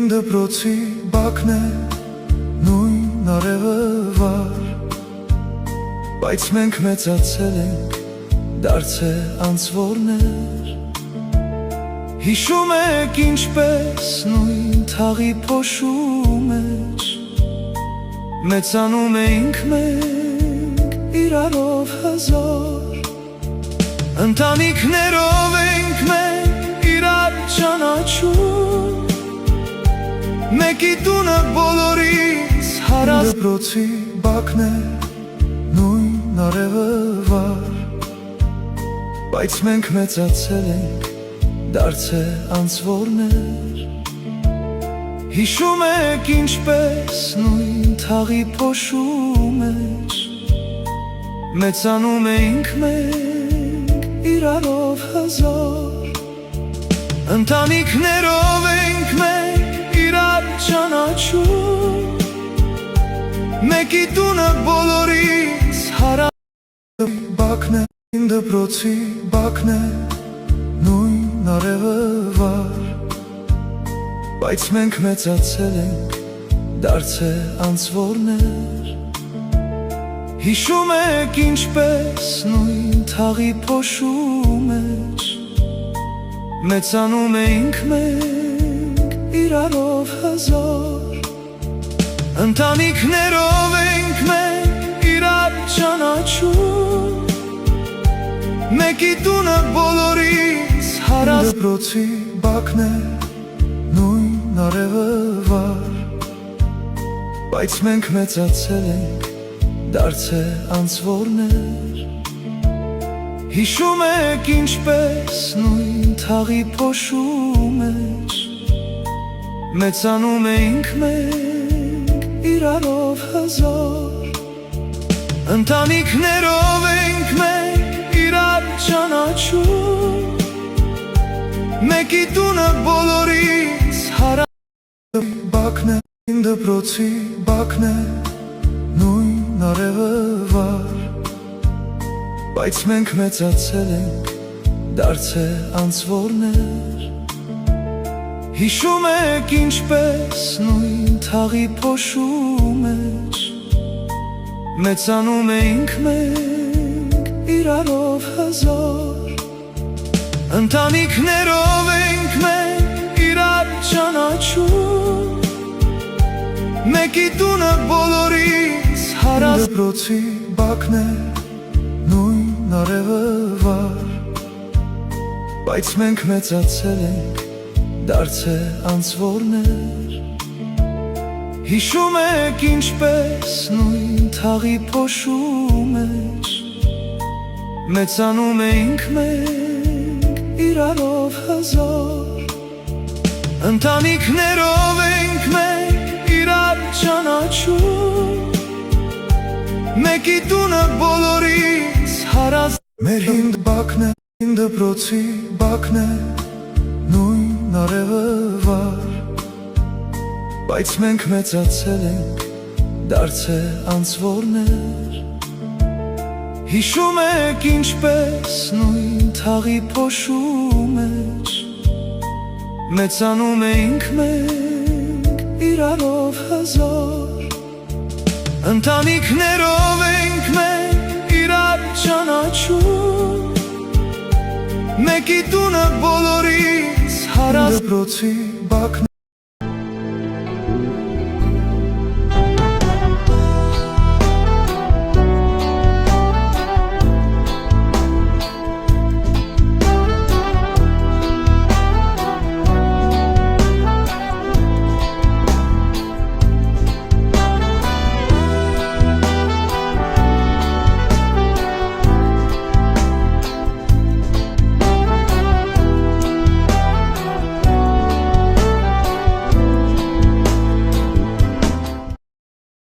Իմ դպրոցի բակն է նույն արևը վար, բայց մենք մեծացել ենք, դարձել անձվորներ։ Հիշում եք ինչպես նույն թաղի փոշու մեջ մեծանում էինք մենք իրարով հազար, ընտանիքներով ենք մենք իրար ճանաչում, մեկի տունը բոլորից հարած։ Դպրոցի բակն է նույն արևը վար, բայց մենք մեծացել ենք, դարձել անձվորներ։ Հիշում եք ինչպես նույն թաղի փոշու մեջ մեծանում էինք մենք իրարով հազար, ընտանիքներով ենք մենք իրար ճանաչում, մեկի տունը բոլորից հարած։ Բակն է, իմ դպրոցի բակն է նույն արևը վար, բայց մենք մեծացել ենք, դարձել անձվորներ։ Հիշում եք ինչպես նույն թաղի փոշու մեջ մեծանում էինք մենք իրարով հազար, ընտանիքներով ենք մենք իրար ճանաչում, մեկի տունը բոլորից հարած։ Դպրոցի բակն է նույն արևը վար, բայց մենք մեծացել ենք, դարձել անձվորներ։ Հիշում եք ինչպես նույն թաղի փոշու մեջ մեծանում էինք մենք իրարով հազար, ընտանիքներով ենք մենք իրար ճանաչում, մեկի տունը բոլորից հարած։ Բակն է, իմ դպրոցի բակն է նույն արևը վար, բայց մենք մեծացել ենք, դարձել անձվորներ։ Հիշում եք ինչպես նույն թաղի փոշու մեջ մեծանում էինք մենք իրարով հազար, ընտանիքներով ենք մենք իրար ճանաչում, մեկի տունը բոլորից հարած։ Դպրոցի բակն է նույն արևը վար, բայց մենք մեծացել ենք, դարձել անձվորներ։ Հիշում եք ինչպես նույն թաղի փոշու մեջ մեծանում էինք մենք իրարով հազար, ընտանիքներով ենք մենք իրար ճանաչում, մեկի տունը բոլորից հարած։ Մեր հին բակն է, իմ դպրոցի բակն է նույն արևը վար, բայց մենք մեծացել ենք, դարձել անձվորներ։ Հիշում եք ինչպես նույն թաղի փոշու մեջ մեծանում էինք մենք իրարով հազար, ընտանիքներով ենք մենք իրար ճանաչում, մեկի տունը բոլորից հարած։ Դպրոցի բակն